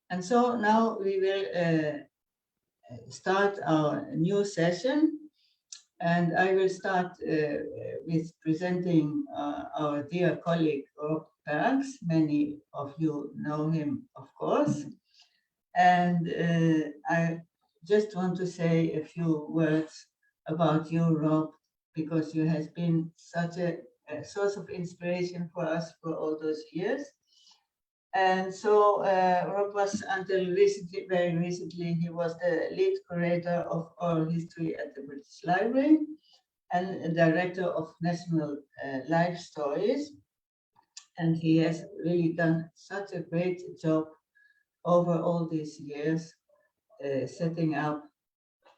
And so now we will start our new session. And I will start with presenting our dear colleague, Rob Parks. Many of you know him, of course. And I just want to say a few words about you, Rob, because you have been such a source of inspiration for us for all those years. And so Rob was, until recently, very recently, he was the lead curator of oral history at the British Library and director of National Life Stories. And he has really done such a great job over all these years, setting up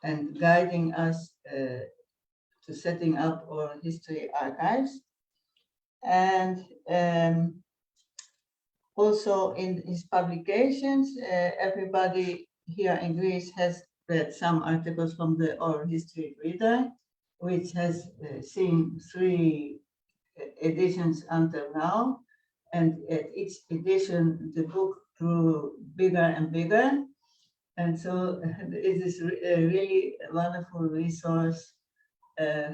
and guiding us to setting up oral history archives. And also in his publications, everybody here in Greece has read some articles from the Oral History Reader, which has seen 3 editions until now. And at each edition, the book grew bigger and bigger. And so it is a really wonderful resource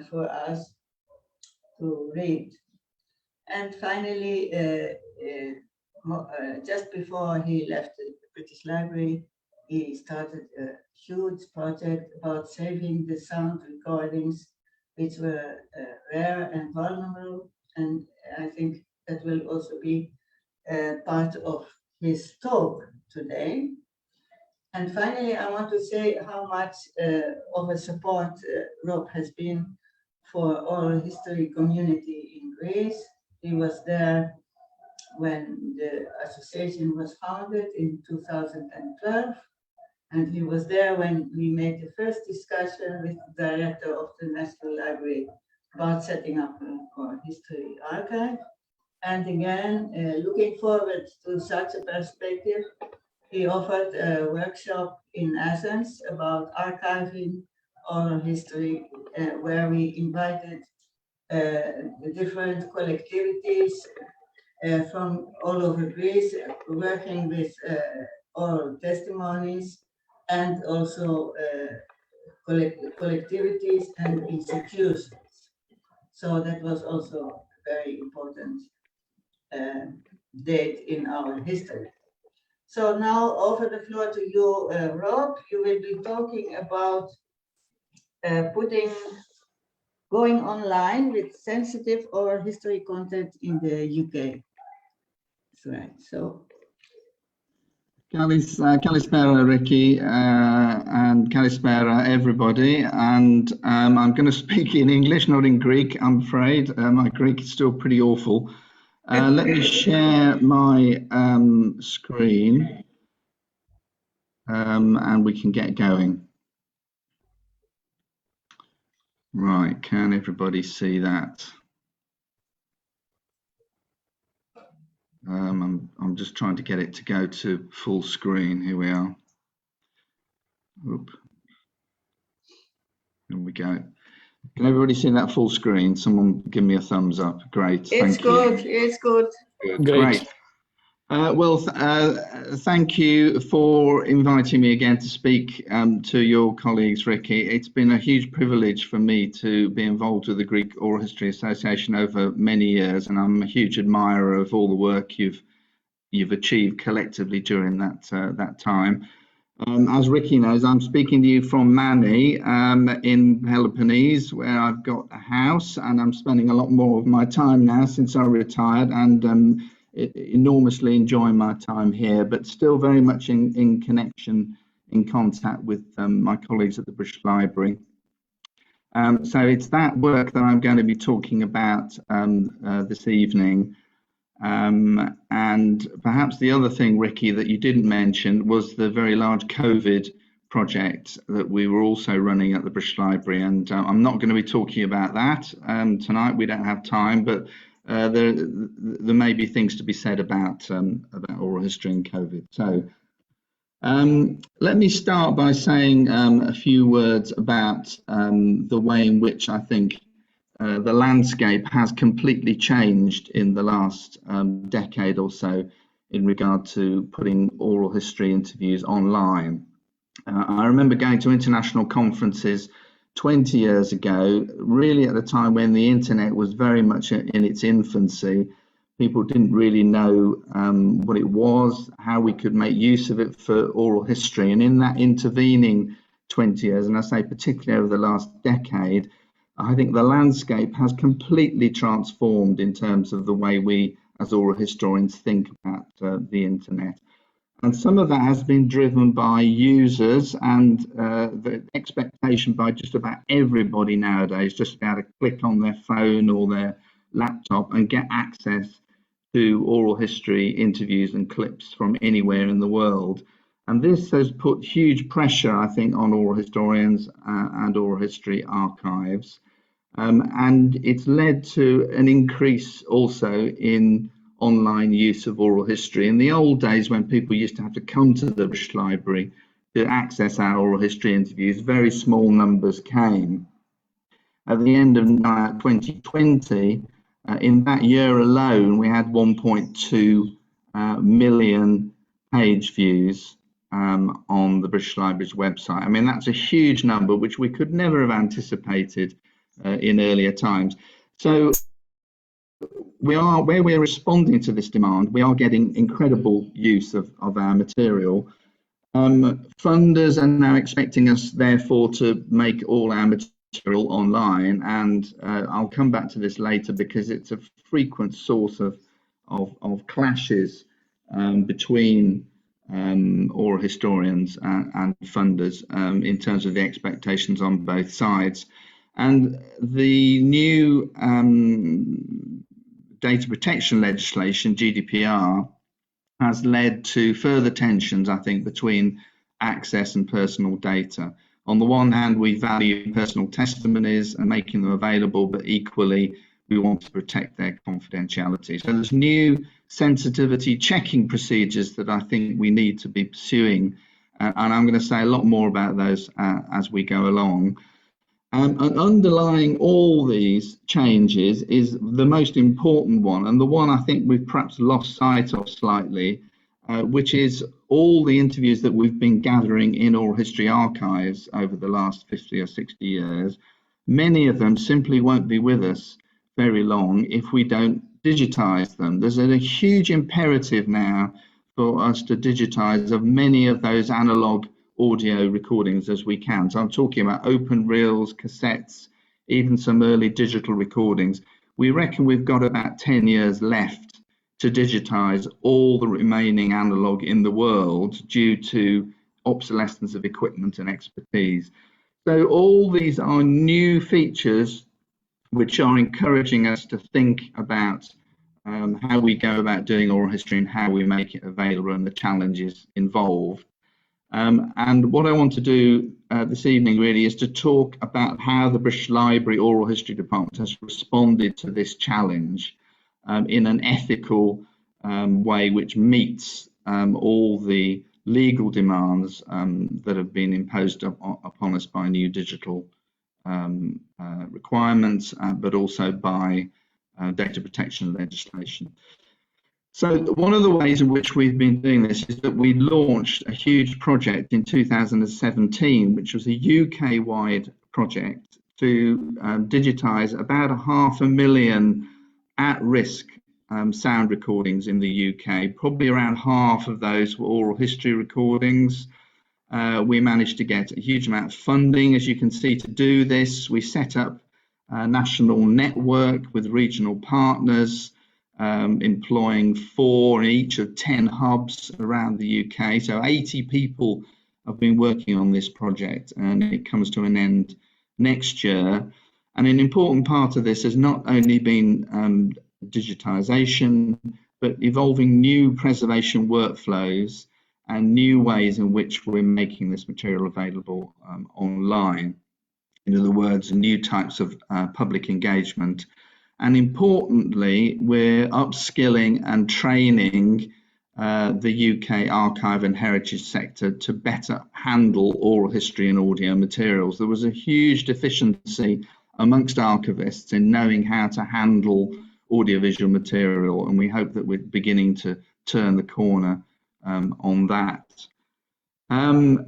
for us to read. And finally, just before he left the British Library, he started a huge project about saving the sound recordings, which were rare and vulnerable. And I think that will also be part of his talk today. And finally, I want to say how much of a support Rob has been for oral history community in Greece. He was there when the association was founded in 2012, and he was there when we made the first discussion with the director of the National Library about setting up an oral history archive. And again, looking forward to such a perspective, he offered a workshop in Athens about archiving oral history, where we invited different collectivities from all over Greece, working with oral testimonies, and also collectivities and institutions. So that was also a very important date in our history. So now over the floor to you, Rob. You will be talking about going online with sensitive oral history content in the UK. That's right. So. Kalispera, Ricky, and Kalispera, everybody. And I'm going to speak in English, not in Greek, I'm afraid. My Greek is still pretty awful. Let me share my screen, and we can get going. Right, can everybody see that? I'm just trying to get it to go to full screen. Here we are. Oop. Here we go. Can everybody see that full screen? Someone give me a thumbs up. Great. It's good. It's good. Great. Thank you for inviting me again to speak to your colleagues, Ricky. It's been a huge privilege for me to be involved with the Greek Oral History Association over many years, and I'm a huge admirer of all the work you've achieved collectively during that time. As Ricky knows, I'm speaking to you from Mani in Peloponnese, where I've got a house, and I'm spending a lot more of my time now since I retired, and enormously enjoying my time here, but still very much in connection, in contact with my colleagues at the British Library. So it's that work that I'm going to be talking about this evening. And perhaps the other thing, Ricky, that you didn't mention was the very large COVID project that we were also running at the British Library. And I'm not going to be talking about that tonight. We don't have time, but there may be things to be said about oral history and COVID. So let me start by saying a few words about the way in which I think the landscape has completely changed in the last decade or so in regard to putting oral history interviews online. I remember going to international conferences 20 years ago, really at a time when the internet was very much in its infancy. People didn't really know what it was, how we could make use of it for oral history. And in that intervening 20 years, and I say particularly over the last decade, I think the landscape has completely transformed in terms of the way we as oral historians think about the internet. And some of that has been driven by users and the expectation by just about everybody nowadays just to be able to click on their phone or their laptop and get access to oral history interviews and clips from anywhere in the world. And this has put huge pressure, I think, on oral historians and oral history archives. And it's led to an increase also in online use of oral history. In the old days, when people used to have to come to the British Library to access our oral history interviews, very small numbers came. At the end of 2020, in that year alone, we had 1.2 million page views on the British Library's website. I mean, that's a huge number, which we could never have anticipated in earlier times. So where we're responding to this demand, we are getting incredible use of our material. Funders are now expecting us, therefore, to make all our material online, and I'll come back to this later because it's a frequent source of clashes between oral historians and funders in terms of the expectations on both sides. And the new data protection legislation, Gdpr, has led to further tensions, I think, between access and personal data. On the one hand, we value personal testimonies and making them available, but equally, we want to protect their confidentiality. So there's new sensitivity checking procedures that I think we need to be pursuing. And I'm going to say a lot more about those as we go along. And underlying all these changes is the most important one, and the one I think we've perhaps lost sight of slightly, which is all the interviews that we've been gathering in oral history archives over the last 50 or 60 years. Many of them simply won't be with us very long if we don't digitize them. There's a huge imperative now for us to digitize of many of those analog audio recordings as we can. So I'm talking about open reels, cassettes, even some early digital recordings. We reckon we've got about 10 years left to digitize all the remaining analog in the world due to obsolescence of equipment and expertise. So all these are new features which are encouraging us to think about how we go about doing oral history and how we make it available and the challenges involved. And what I want to do this evening really is to talk about how the British Library Oral History Department has responded to this challenge in an ethical way which meets all the legal demands that have been imposed upon us by new digital requirements, but also by data protection legislation. So one of the ways in which we've been doing this is that we launched a huge project in 2017, which was a UK-wide project to digitize about 500,000 at-risk sound recordings in the UK. Probably around half of those were oral history recordings. We managed to get a huge amount of funding, as you can see, to do this. We set up a national network with regional partners, employing 4 in each of 10 hubs around the UK. So 80 people have been working on this project, and it comes to an end next year. And an important part of this has not only been digitization, but evolving new preservation workflows and new ways in which we're making this material available online. In other words, new types of public engagement. And importantly, we're upskilling and training the UK archive and heritage sector to better handle oral history and audio materials. There was a huge deficiency amongst archivists in knowing how to handle audiovisual material, and we hope that we're beginning to turn the corner on that.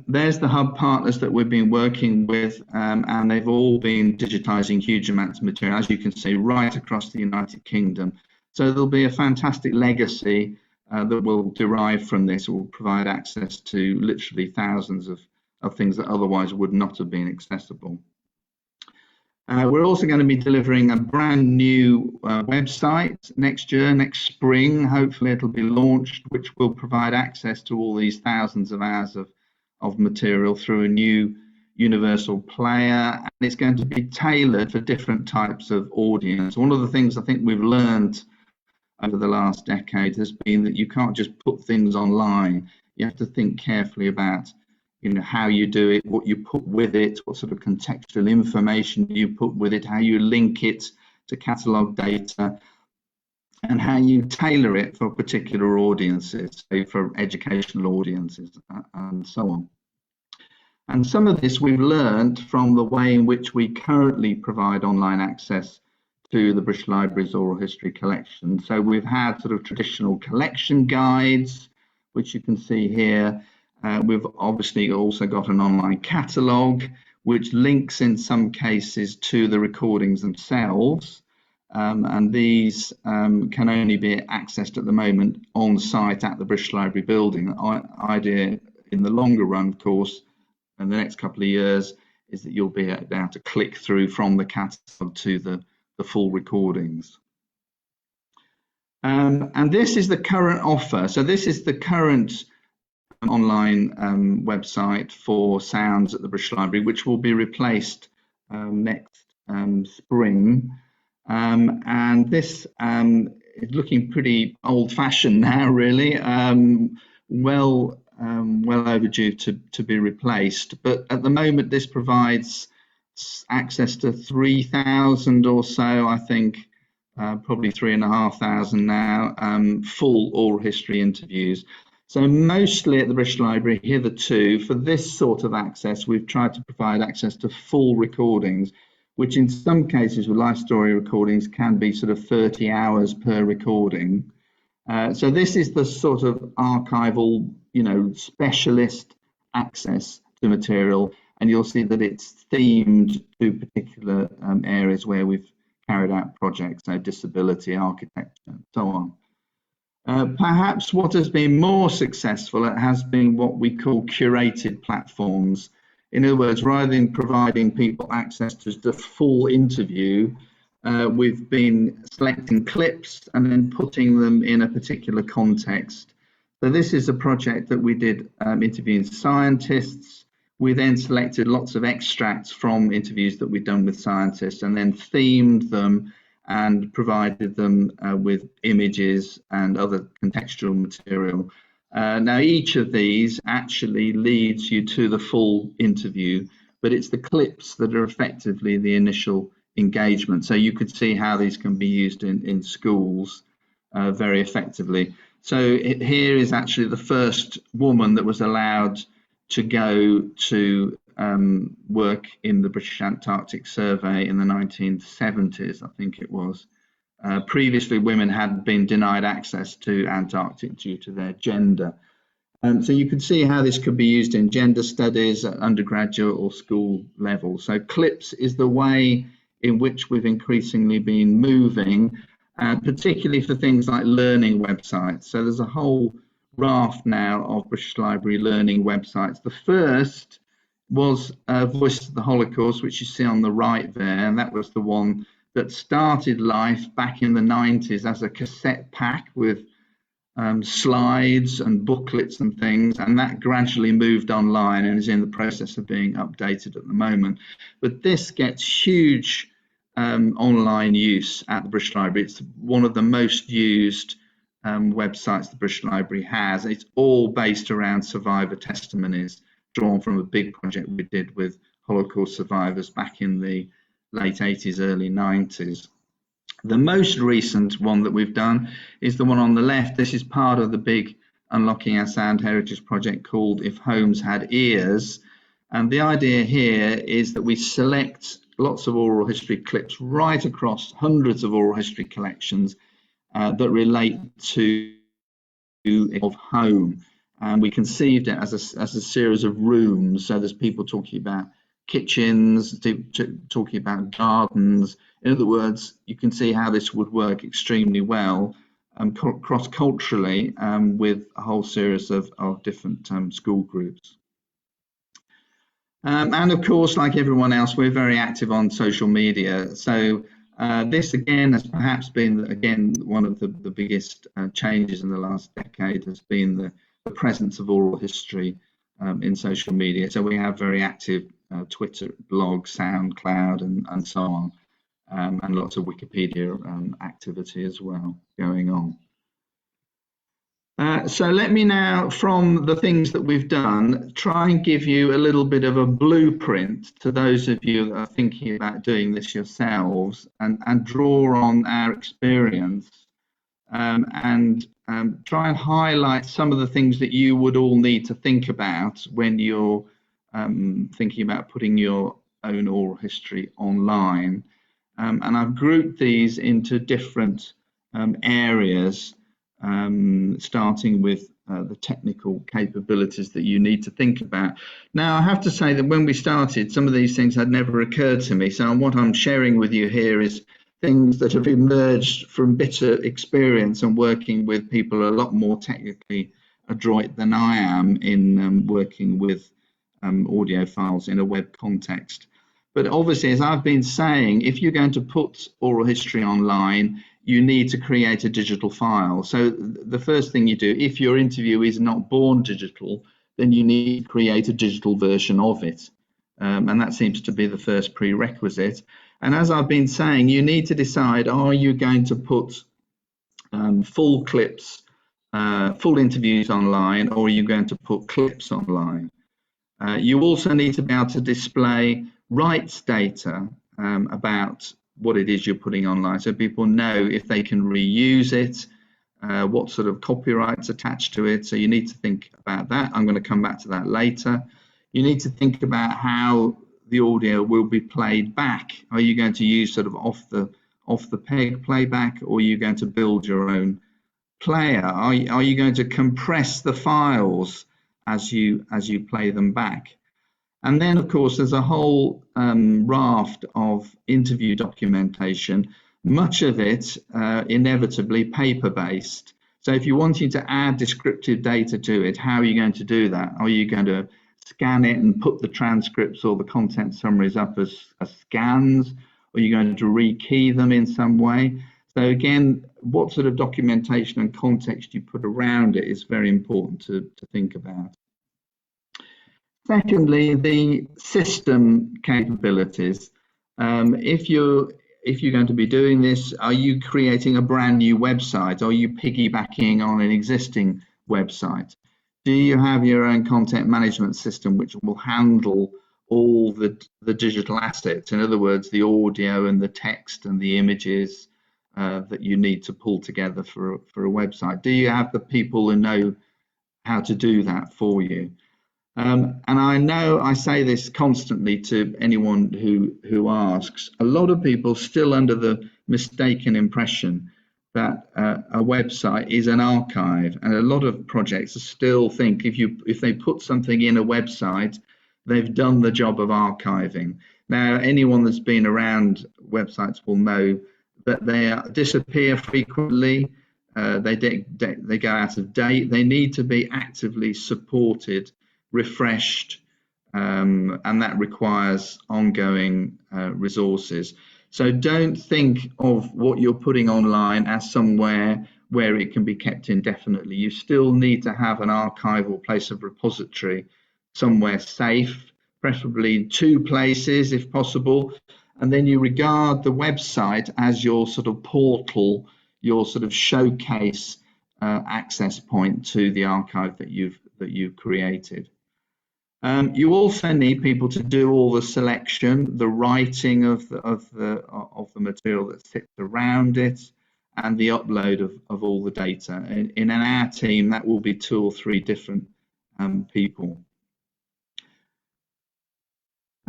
There's the hub partners that we've been working with, and they've all been digitising huge amounts of material, as you can see, right across the United Kingdom. So there'll be a fantastic legacy that will derive from this. It will provide access to literally thousands of things that otherwise would not have been accessible. We're also going to be delivering a brand new website next year, next spring. Hopefully it'll be launched, which will provide access to all these thousands of hours of material through a new universal player. And it's going to be tailored for different types of audience. One of the things I think we've learned over the last decade has been that you can't just put things online. You have to think carefully about how you do it, what you put with it, what sort of contextual information you put with it, how you link it to catalogue data, and how you tailor it for particular audiences, say for educational audiences and so on. And some of this we've learned from the way in which we currently provide online access to the British Library's oral history collection. So we've had sort of traditional collection guides, which you can see here. We've obviously also got an online catalogue, which links in some cases to the recordings themselves. And these can only be accessed at the moment on site at the British Library building. The idea in the longer run, of course, in the next couple of years, is that you'll be able to click through from the catalogue to the full recordings. And this is the current offer. So this is the current online website for sounds at the British Library, which will be replaced next spring. And this is looking pretty old-fashioned now, really. Well overdue to be replaced. But at the moment, this provides access to 3,000 or so, I think, probably 3,500 now, full oral history interviews. So mostly at the British Library hitherto, for this sort of access, we've tried to provide access to full recordings, which in some cases with life story recordings can be sort of 30 hours per recording. So this is the sort of archival, specialist access to material, and you'll see that it's themed to particular areas where we've carried out projects, so disability, architecture, and so on. Perhaps what has been more successful has been what we call curated platforms. In other words, rather than providing people access to the full interview, we've been selecting clips and then putting them in a particular context. So this is a project that we did interviewing scientists. We then selected lots of extracts from interviews that we'd done with scientists and then themed them and provided them with images and other contextual material. Now, each of these actually leads you to the full interview, but it's the clips that are effectively the initial engagement. So you could see how these can be used in schools very effectively. So here is actually the first woman that was allowed to go to work in the British Antarctic Survey in the 1970s, I think it was. Previously, women had been denied access to Antarctic due to their gender. So you can see how this could be used in gender studies at undergraduate or school level. So clips is the way in which we've increasingly been moving, particularly for things like learning websites. So there's a whole raft now of British Library learning websites. The first was Voice of the Holocaust, which you see on the right there, and that was the one that started life back in the 90s as a cassette pack with slides and booklets and things, and that gradually moved online and is in the process of being updated at the moment. But this gets huge online use at the British Library. It's one of the most used websites the British Library has. It's all based around survivor testimonies drawn from a big project we did with Holocaust survivors back in the late 80s, early 90s. The most recent one that we've done is the one on the left. This is part of the big Unlocking Our Sound Heritage project called If Homes Had Ears. And the idea here is that we select lots of oral history clips right across hundreds of oral history collections that relate to of home, and we conceived it as a series of rooms. So there's people talking about kitchens, talking about gardens. In other words, you can see how this would work extremely well cross-culturally with a whole series of different school groups. And of course, like everyone else, we're very active on social media. So this again has perhaps been one of the biggest changes in the last decade has been the presence of oral history in social media. So we have very active Twitter, blog, SoundCloud, and so on, and lots of Wikipedia activity as well going on. So let me now, from the things that we've done, try and give you a little bit of a blueprint to those of you that are thinking about doing this yourselves, and draw on our experience and try and highlight some of the things that you would all need to think about when you're thinking about putting your own oral history online. And I've grouped these into different areas, starting with the technical capabilities that you need to think about. Now, I have to say that when we started, some of these things had never occurred to me. So what I'm sharing with you here is things that have emerged from bitter experience and working with people a lot more technically adroit than I am in working with audio files in a web context. But obviously, as I've been saying, if you're going to put oral history online, you need to create a digital file. So the first thing you do, if your interview is not born digital, then you need to create a digital version of it. And that seems to be the first prerequisite. And as I've been saying, you need to decide, are you going to put full clips, full interviews online, or are you going to put clips online? You also need to be able to display rights data about what it is you're putting online, so people know if they can reuse it, what sort of copyrights attached to it. So you need to think about that. I'm going to come back to that later. You need to think about how the audio will be played back. Are you going to use sort of off the peg playback, or are you going to build your own player? Are you going to compress the files as you play them back? And then, of course, there's a whole raft of interview documentation, much of it inevitably paper-based. So if you're wanting to add descriptive data to it, how are you going to do that? Are you going to scan it and put the transcripts or the content summaries up as scans? Or are you going to rekey them in some way? So again, what sort of documentation and context you put around it is very important to think about. Secondly, the system capabilities. If you're going to be doing this, are you creating a brand new website? Are you piggybacking on an existing website? Do you have your own content management system which will handle all the digital assets? In other words, the audio and the text and the images that you need to pull together for a website. Do you have the people who know how to do that for you? And I know I say this constantly to anyone who asks. A lot of people still under the mistaken impression that a website is an archive, and a lot of projects still think if they put something in a website, they've done the job of archiving. Now, anyone that's been around websites will know that they disappear frequently. They go out of date. They need to be actively supported, refreshed, and that requires ongoing resources. So don't think of what you're putting online as somewhere where it can be kept indefinitely. You still need to have an archival place of repository somewhere safe, preferably 2 places if possible. And then you regard the website as your sort of portal, your sort of showcase access point to the archive that you've created. You also need people to do all the selection, the writing of the material that sits around it, and the upload of all the data. In our team, that will be 2 or 3 different people.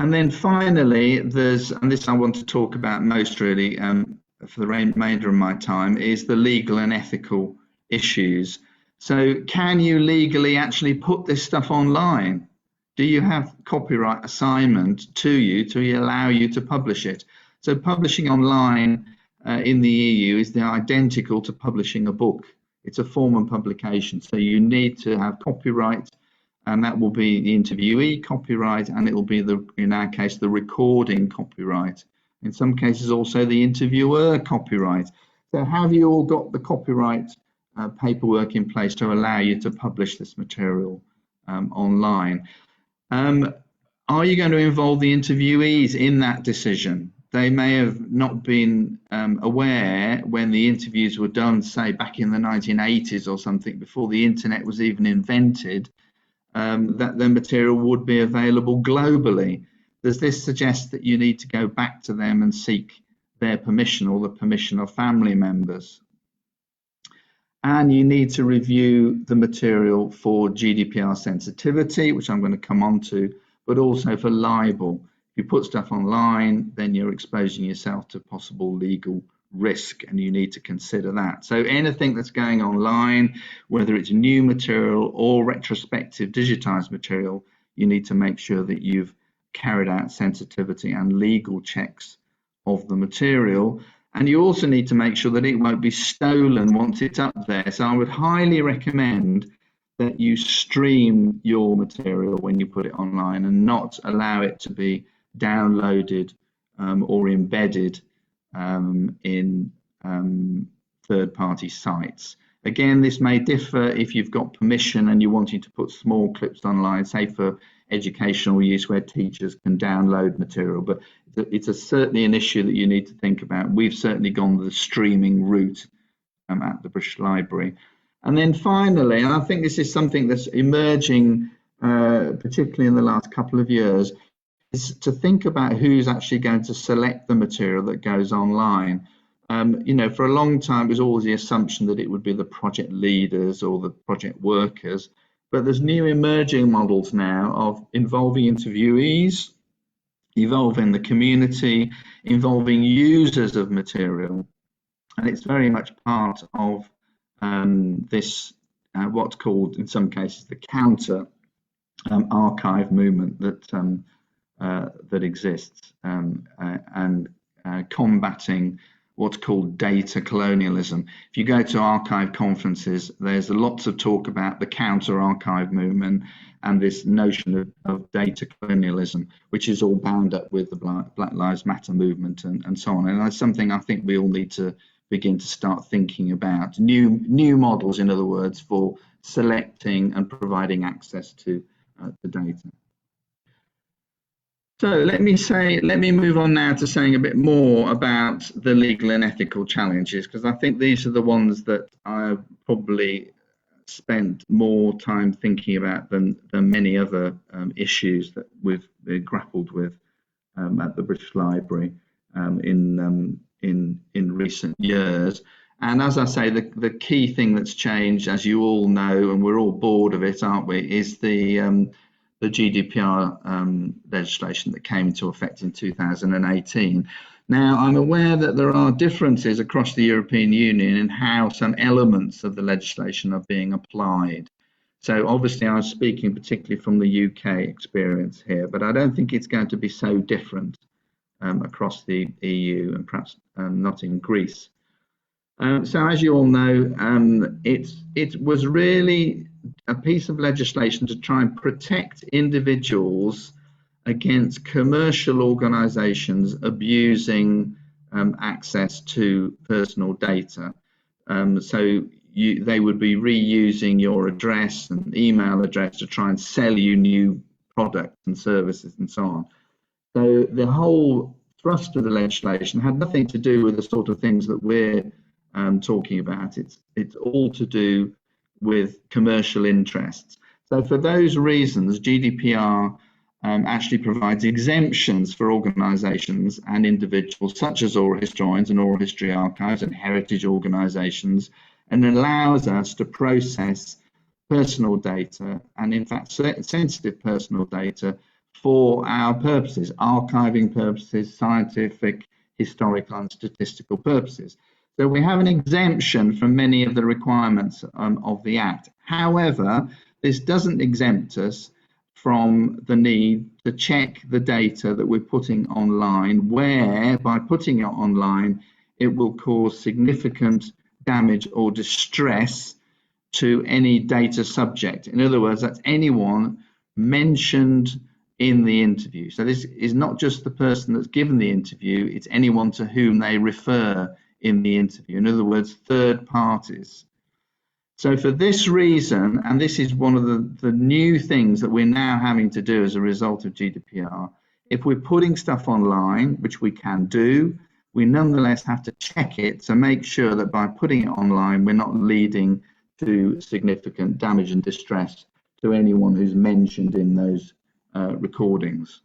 And then finally, and this I want to talk about most really for the remainder of my time, is the legal and ethical issues. So can you legally actually put this stuff online? Do you have copyright assignment to you to allow you to publish it? So publishing online in the EU is identical to publishing a book. It's a form of publication. So you need to have copyright, and that will be the interviewee copyright, and it will be, in our case, the recording copyright. In some cases also the interviewer copyright. So have you all got the copyright paperwork in place to allow you to publish this material online? Are you going to involve the interviewees in that decision? They may have not been aware when the interviews were done, say back in the 1980s or something, before the internet was even invented, that the material would be available globally. Does this suggest that you need to go back to them and seek their permission or the permission of family members? And you need to review the material for GDPR sensitivity, which I'm going to come on to, but also for libel. If you put stuff online, then you're exposing yourself to possible legal risk, and you need to consider that. So anything that's going online, whether it's new material or retrospective digitized material, you need to make sure that you've carried out sensitivity and legal checks of the material. And you also need to make sure that it won't be stolen once it's up there. So I would highly recommend that you stream your material when you put it online and not allow it to be downloaded or embedded in third-party sites. Again, this may differ if you've got permission and you're wanting to put small clips online, say for educational use where teachers can download material, but it's certainly an issue that you need to think about. We've certainly gone the streaming route at the British Library. And then finally, and I think this is something that's emerging, particularly in the last couple of years, is to think about who's actually going to select the material that goes online. You know, for a long time, it was always the assumption that it would be the project leaders or the project workers, but there's new emerging models now of involving interviewees, involving the community, involving users of material, and it's very much part of this what's called in some cases the counter archive movement that exists, and combating what's called data colonialism. If you go to archive conferences, there's lots of talk about the counter archive movement and this notion of data colonialism, which is all bound up with the Black Lives Matter movement and so on. And that's something I think we all need to begin to start thinking about. New models, in other words, for selecting and providing access to the data. So let me move on now to saying a bit more about the legal and ethical challenges, because I think these are the ones that I've probably spent more time thinking about than many other issues that we've grappled with at the British Library in recent years. And as I say, the key thing that's changed, as you all know, and we're all bored of it, aren't we, is the GDPR legislation that came into effect in 2018. Now, I'm aware that there are differences across the European Union in how some elements of the legislation are being applied. So obviously I'm speaking particularly from the UK experience here, but I don't think it's going to be so different across the EU, and perhaps not in Greece. So as you all know, it was really a piece of legislation to try and protect individuals against commercial organisations abusing access to personal data. So they would be reusing your address and email address to try and sell you new products and services and so on. So the whole thrust of the legislation had nothing to do with the sort of things that we're talking about. It's all to do with commercial interests. So for those reasons, GDPR actually provides exemptions for organisations and individuals such as oral historians and oral history archives and heritage organisations, and allows us to process personal data, and in fact sensitive personal data, for our purposes, archiving purposes, scientific, historical and statistical purposes. So we have an exemption from many of the requirements of the Act. However, this doesn't exempt us from the need to check the data that we're putting online, where by putting it online, it will cause significant damage or distress to any data subject. In other words, that's anyone mentioned in the interview. So this is not just the person that's given the interview, it's anyone to whom they refer in the interview. In other words, third parties. So for this reason, and this is one of the new things that we're now having to do as a result of GDPR, if we're putting stuff online, which we can do, we nonetheless have to check it to make sure that by putting it online, we're not leading to significant damage and distress to anyone who's mentioned in those recordings.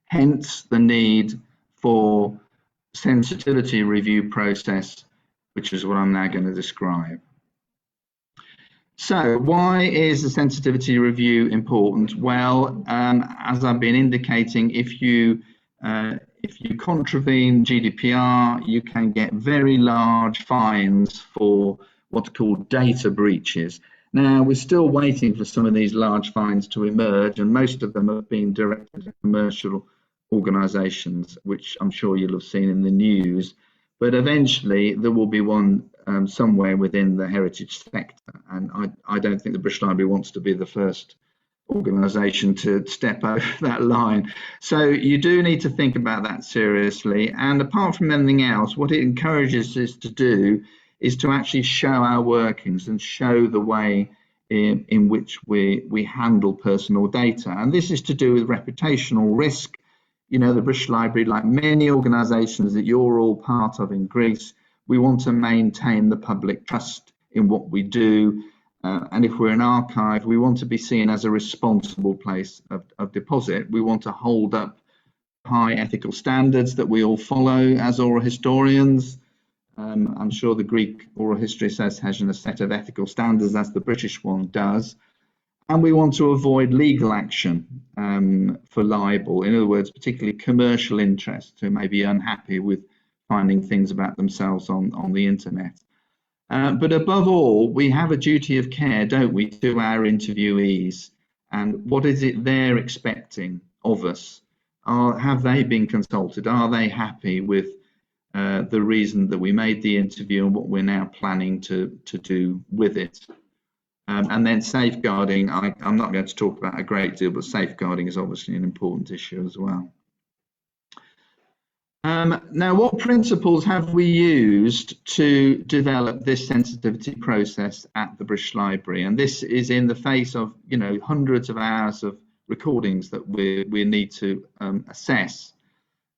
Hence the need for sensitivity review process, which is what I'm now going to describe. So why is the sensitivity review important? Well, as I've been indicating, if you contravene GDPR, you can get very large fines for what's called data breaches. Now, we're still waiting for some of these large fines to emerge, and most of them have been directed at commercial organisations, which I'm sure you'll have seen in the news. But eventually, there will be one somewhere within the heritage sector, and I don't think the British Library wants to be the first organisation to step over that line. So you do need to think about that seriously. And apart from anything else, what it encourages us to do is to actually show our workings and show the way in which we handle personal data. And this is to do with reputational risk. You know, the British Library, like many organisations that you're all part of in Greece, we want to maintain the public trust in what we do. And if we're an archive, we want to be seen as a responsible place of deposit. We want to hold up high ethical standards that we all follow as oral historians. I'm sure the Greek Oral History Association has a set of ethical standards as the British one does. And we want to avoid legal action for libel. In other words, particularly commercial interests who may be unhappy with finding things about themselves on the internet. But above all, we have a duty of care, don't we, to our interviewees? And what is it they're expecting of us? Have they been consulted? Are they happy with the reason that we made the interview and what we're now planning to do with it? And then safeguarding, I'm not going to talk about a great deal, but safeguarding is obviously an important issue as well. Now, what principles have we used to develop this sensitivity process at the British Library? And this is in the face of, you know, hundreds of hours of recordings that we need to assess.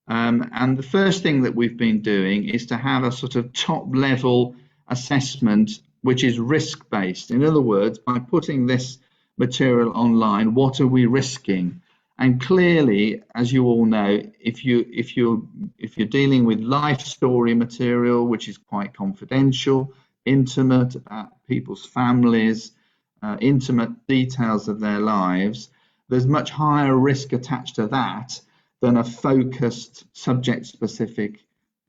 And the first thing that we've been doing is to have a sort of top-level assessment, which is risk-based. In other words, by putting this material online, what are we risking? And clearly, as you all know, if you're dealing with life story material, which is quite confidential, intimate about people's families, intimate details of their lives, there's much higher risk attached to that than a focused subject-specific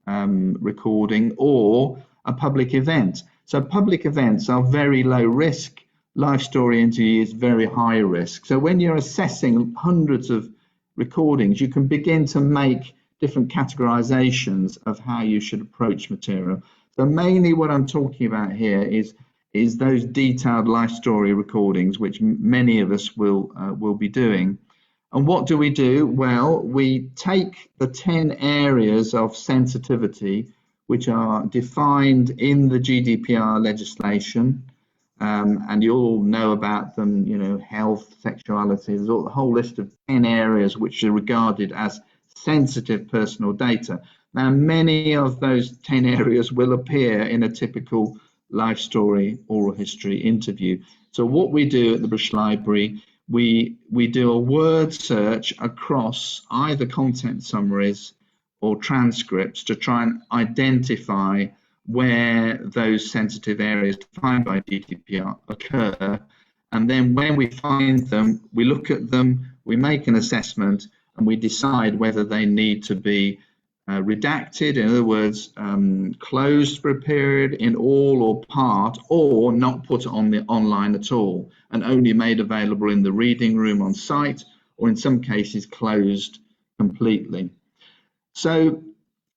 recording or a public event. So public events are very low risk. Life story interview is very high risk. So when you're assessing hundreds of recordings, you can begin to make different categorizations of how you should approach material. So mainly what I'm talking about here is those detailed life story recordings, which many of us will be doing. And what do? Well, we take the 10 areas of sensitivity which are defined in the GDPR legislation. And you all know about them, you know, health, sexuality, there's a whole list of 10 areas which are regarded as sensitive personal data. Now, many of those 10 areas will appear in a typical life story oral history interview. So what we do at the British Library, we do a word search across either content summaries or transcripts to try and identify where those sensitive areas defined by GDPR occur. And then when we find them, we look at them, we make an assessment, and we decide whether they need to be redacted, in other words, closed for a period in all or part, or not put on the online at all, and only made available in the reading room on site, or in some cases closed completely. So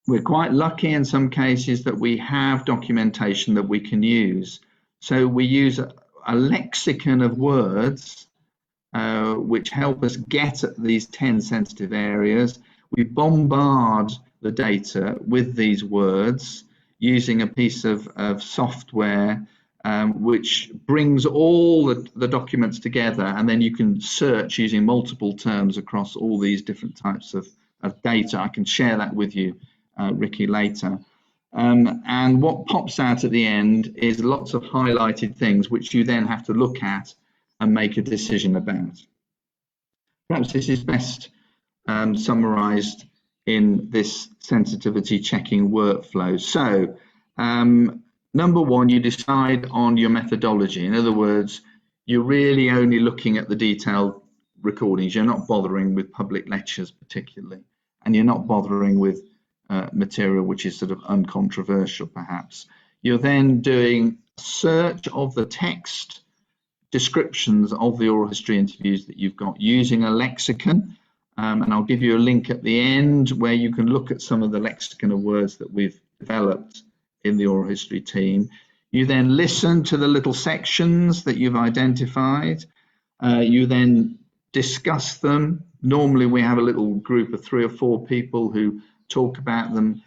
we're quite lucky in some cases that we have documentation that we can use. So we use a lexicon of words which help us get at these 10 sensitive areas. We bombard the data with these words using a piece of software which brings all the documents together, and then you can search using multiple terms across all these different types of data. I can share that with you, Ricky, later. And what pops out at the end is lots of highlighted things which you then have to look at and make a decision about. Perhaps this is best summarized in this sensitivity checking workflow. So number one, you decide on your methodology. In other words, you're really only looking at the detailed recordings. You're not bothering with public lectures particularly, and you're not bothering with material which is sort of uncontroversial perhaps. You're then doing a search of the text descriptions of the oral history interviews that you've got using a lexicon, and I'll give you a link at the end where you can look at some of the lexicon of words that we've developed in the oral history team. You then listen to the little sections that you've identified. You then discuss them. Normally we have a little group of 3 or 4 people who talk about them,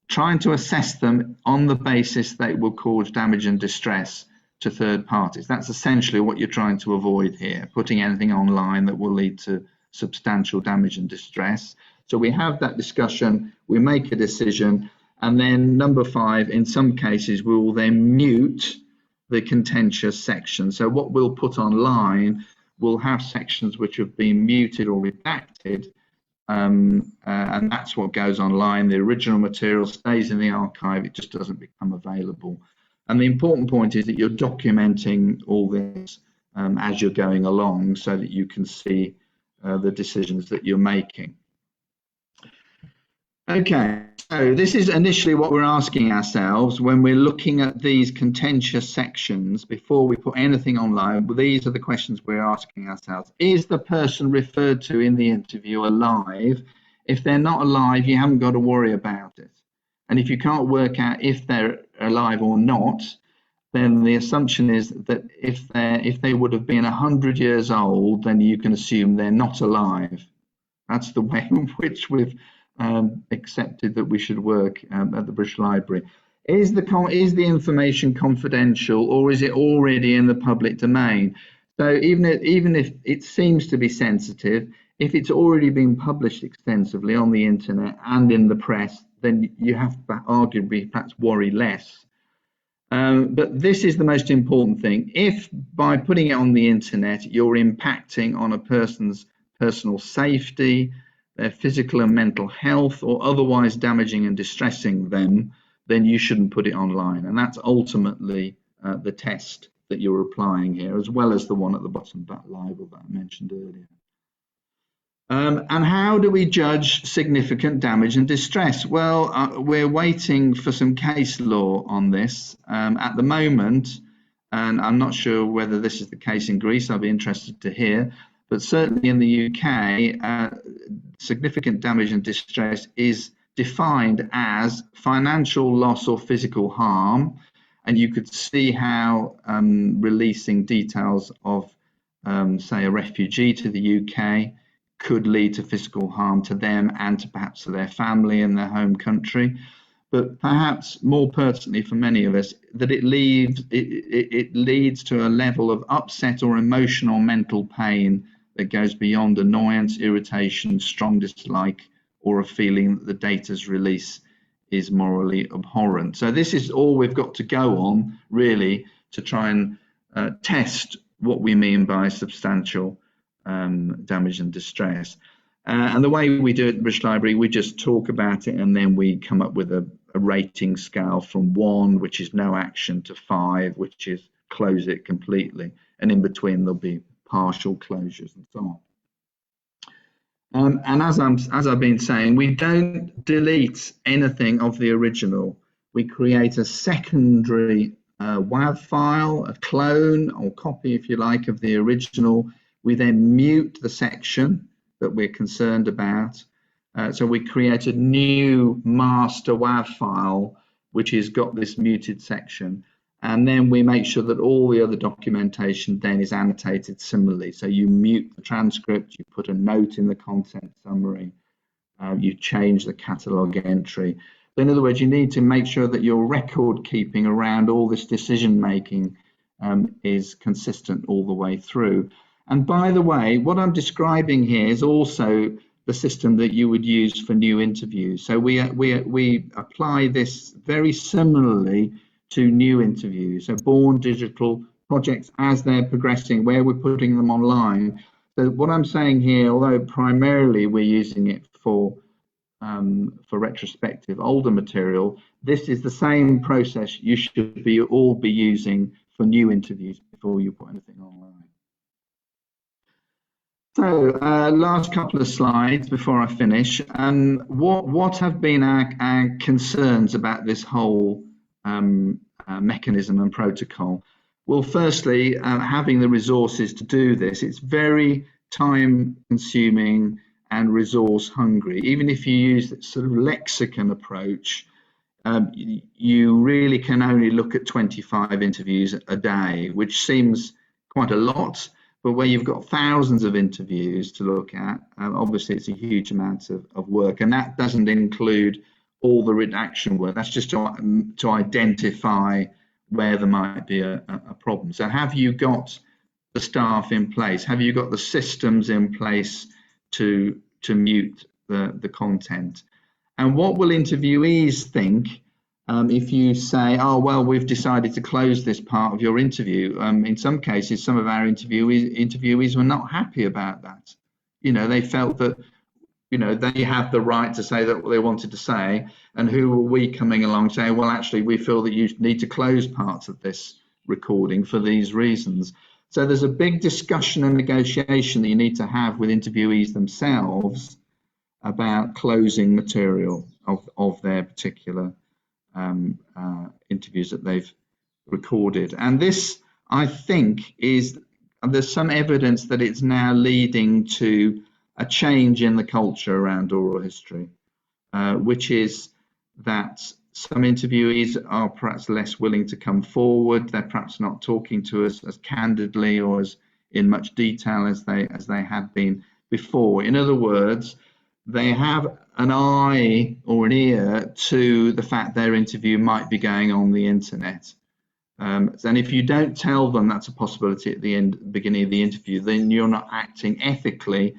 trying to assess them on the basis they will cause damage and distress to third parties. That's essentially what you're trying to avoid here, putting anything online that will lead to substantial damage and distress. So we have that discussion, we make a decision, and then number 5, in some cases we will then mute the contentious section. So what we'll put online will have sections which have been muted or redacted, and that's what goes online. The original material stays in the archive, it just doesn't become available. And the important point is that you're documenting all this as you're going along so that you can see the decisions that you're making. Okay, so this is initially what we're asking ourselves when we're looking at these contentious sections before we put anything online. These are the questions we're asking ourselves. Is the person referred to in the interview alive? If they're not alive, you haven't got to worry about it. And if you can't work out if they're alive or not, then the assumption is that if they would have been 100 years old, then you can assume they're not alive. That's the way in which we've accepted that we should work at the British Library. Is the information confidential, or is it already in the public domain? So even if it seems to be sensitive, if it's already been published extensively on the internet and in the press, then you have to arguably perhaps worry less. But this is the most important thing. If by putting it on the internet you're impacting on a person's personal safety, their physical and mental health, or otherwise damaging and distressing them, then you shouldn't put it online. And that's ultimately the test that you're applying here, as well as the one at the bottom, that libel that I mentioned earlier. And how do we judge significant damage and distress? Well, we're waiting for some case law on this at the moment, and I'm not sure whether this is the case in Greece. I'll be interested to hear, but certainly in the UK, significant damage and distress is defined as financial loss or physical harm, and you could see how releasing details of, say, a refugee to the UK could lead to physical harm to them and to perhaps to their family in their home country. But perhaps more pertinently for many of us, that it leads to a level of upset or emotional mental pain that goes beyond annoyance, irritation, strong dislike, or a feeling that the data's release is morally abhorrent. So this is all we've got to go on, really, to try and test what we mean by substantial damage and distress. And the way we do it at the British Library, we just talk about it and then we come up with a rating scale from 1, which is no action, to 5, which is close it completely. And in between there'll be partial closures and so And as I've been saying, we don't delete anything of the original. We create a secondary WAV file, a clone or copy, if you like, of the original. We then mute the section that we're concerned about. So we create a new master WAV file, which has got this muted section. And then we make sure that all the other documentation then is annotated similarly. So you mute the transcript, you put a note in the content summary, you change the catalogue entry. In other words, you need to make sure that your record keeping around all this decision making is consistent all the way through. And by the way, what I'm describing here is also the system that you would use for new interviews. So we apply this very similarly to new interviews. So Born Digital projects, as they're progressing, where we're putting them online. So what I'm saying here, although primarily we're using it for retrospective older material, this is the same process you should all be using for new interviews before you put anything online. So last couple of slides before I finish. What have been our concerns about this whole mechanism and protocol? Well, firstly, having the resources to do this, it's very time consuming and resource hungry. Even if you use that sort of lexicon approach, you really can only look at 25 interviews a day, which seems quite a lot, but where you've got thousands of interviews to look at, obviously it's a huge amount of work, and that doesn't include all the redaction work. That's just to identify where there might be a problem. So have you got the staff in place? Have you got the systems in place to mute the content? And what will interviewees think if you say, oh, well, we've decided to close this part of your interview? In some cases, some of our interviewees were not happy about that. They felt that they have the right to say that what they wanted to say, and who are we coming along saying, well, actually, we feel that you need to close parts of this recording for these reasons. So there's a big discussion and negotiation that you need to have with interviewees themselves about closing material of their particular interviews that they've recorded. And this, I think, there's some evidence that it's now leading to a change in the culture around oral history, which is that some interviewees are perhaps less willing to come forward. They're perhaps not talking to us as candidly or as in much detail as they had been before. In other words, they have an eye or an ear to the fact their interview might be going on the internet. And if you don't tell them that's a possibility at the beginning of the interview, then you're not acting ethically,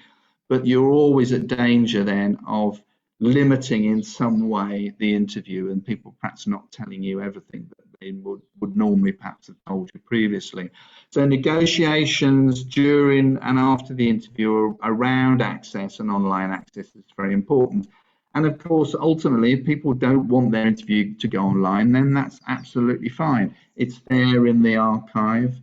but you're always at danger then of limiting in some way the interview, and people perhaps not telling you everything that they would normally perhaps have told you previously. So negotiations during and after the interview around access and online access is very important. And of course, ultimately, if people don't want their interview to go online, then that's absolutely fine. It's there in the archive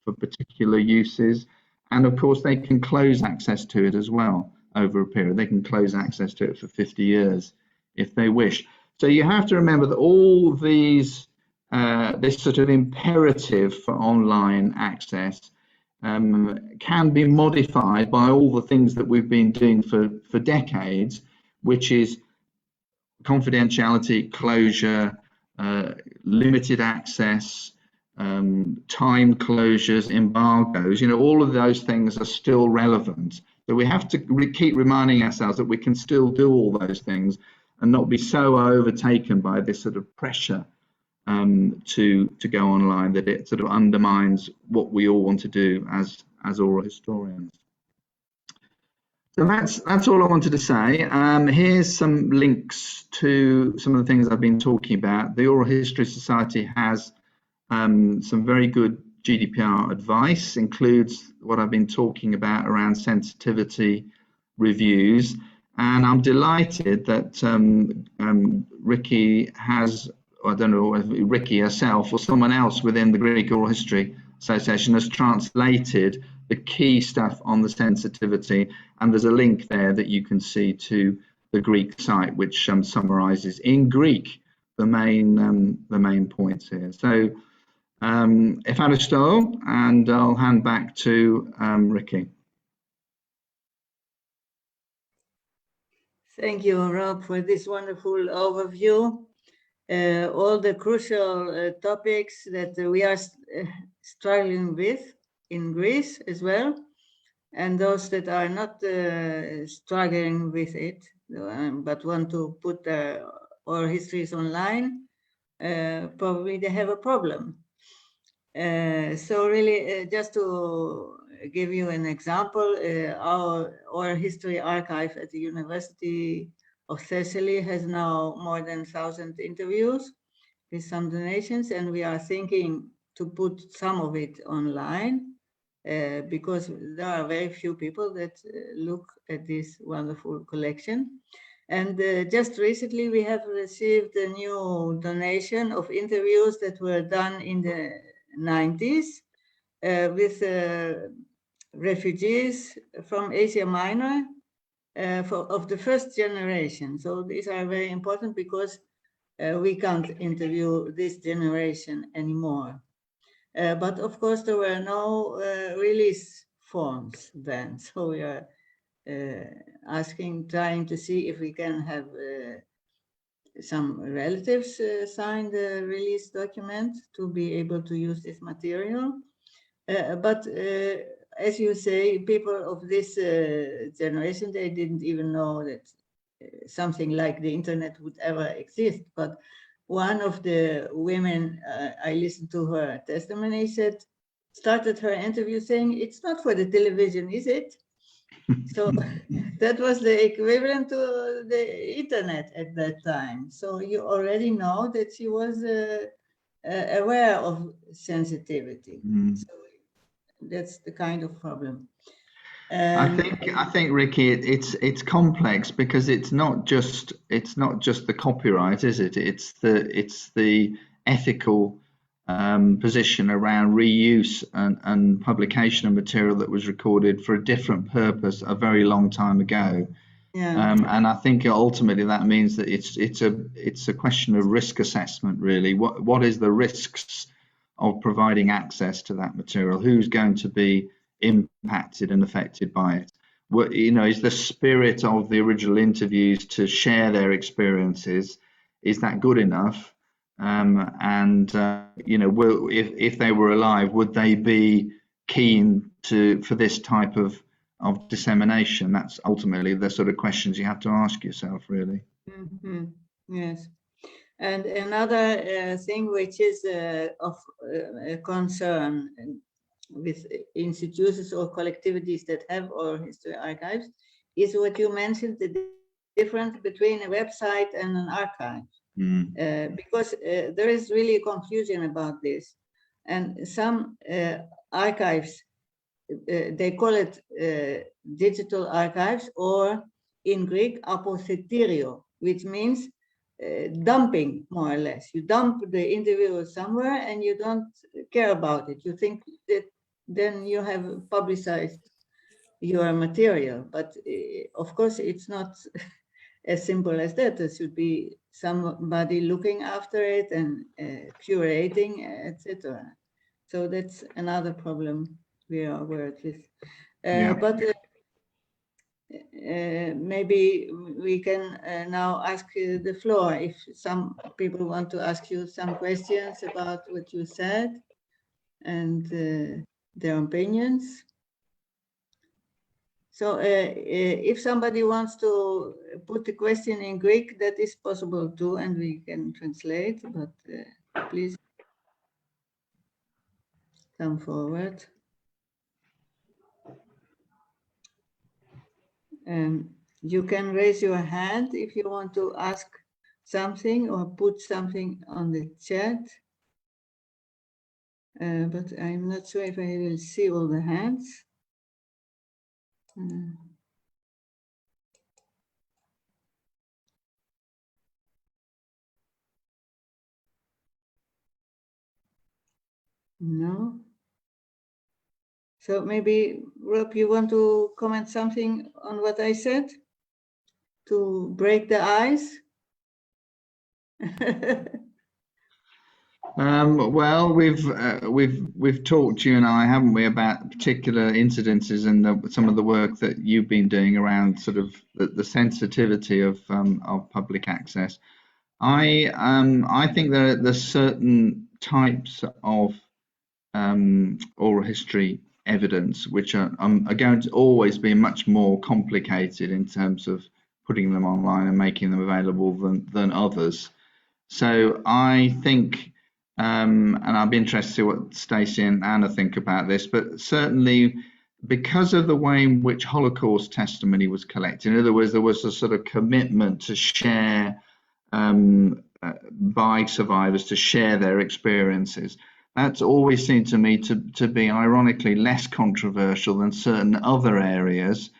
for particular uses. And of course, they can close access to it as well over a period. They can close access to it for 50 years if they wish. So you have to remember that all these, this sort of imperative for online access can be modified by all the things that we've been doing for decades, which is confidentiality, closure, limited access, time closures, embargoes. All of those things are still relevant. So we have to keep reminding ourselves that we can still do all those things and not be so overtaken by this sort of pressure to go online that it sort of undermines what we all want to do as oral historians. So that's all I wanted to say. Here's some links to some of the things I've been talking about. The Oral History Society has some very good GDPR advice, includes what I've been talking about around sensitivity reviews. And I'm delighted that Ricky has, I don't know if Ricky herself or someone else within the Greek Oral History Association has translated the key stuff on the sensitivity, and there's a link there that you can see to the Greek site, which summarizes in Greek the main points here. So ευχαριστώ, and I'll hand back to Ricky. Thank you, Rob, for this wonderful overview. All the crucial topics that we are struggling with in Greece as well, and those that are not struggling with it, but want to put our histories online, probably they have a problem. So really, just to give you an example, our history archive at the University of Thessaly has now more than 1,000 interviews with some donations, and we are thinking to put some of it online because there are very few people that look at this wonderful collection. And just recently we have received a new donation of interviews that were done in the 90s with refugees from Asia Minor of the first generation. So these are very important because we can't interview this generation anymore. But of course there were no release forms then. So we are trying to see if we can have some relatives sign the release document to be able to use this material. But as you say, people of this generation, they didn't even know that something like the internet would ever exist. But one of the women, I listened to her testimony, started her interview saying, "It's not for the television, is it?" So that was the equivalent to the internet at that time. So you already know that she was aware of sensitivity. So that's the kind of problem. I think Ricky, it's complex because it's not just the copyright, is it? It's the ethical position around reuse and publication of material that was recorded for a different purpose a very long time ago. Yeah. And I think ultimately that means that it's a question of risk assessment, really. What is the risks of providing access to that material? Who's going to be impacted and affected by it? What, is the spirit of the original interviews to share their experiences, is that good enough? If they were alive, would they be keen for this type of dissemination? That's ultimately the sort of questions you have to ask yourself, really. Mm-hmm. Yes. And another thing which is of concern with institutions or collectivities that have our history archives is what you mentioned, the difference between a website and an archive. Because there is really confusion about this. And some archives, they call it digital archives, or in Greek, apotheterio, which means dumping, more or less. You dump the interview somewhere and you don't care about it. You think that then you have publicized your material. But of course, it's not as simple as that. There should be somebody looking after it and curating, etc. So that's another problem we are aware with. But maybe we can now ask the floor if some people want to ask you some questions about what you said and their opinions. So if somebody wants to put the question in Greek, that is possible too, and we can translate, but please come forward. You can raise your hand if you want to ask something or put something on the chat. But I'm not sure if I will see all the hands. No. So maybe, Rob, you want to comment something on what I said to break the ice? Well, we've talked, you and I, haven't we, about particular incidences and some of the work that you've been doing around sort of the sensitivity of public access. I think there's certain types of oral history evidence which are going to always be much more complicated in terms of putting them online and making them available than others. So I think, and I'll be interested to see what Stacey and Anna think about this, but certainly because of the way in which Holocaust testimony was collected, in other words, there was a sort of commitment to share by survivors, to share their experiences. That's always seemed to me to be ironically less controversial than certain other areas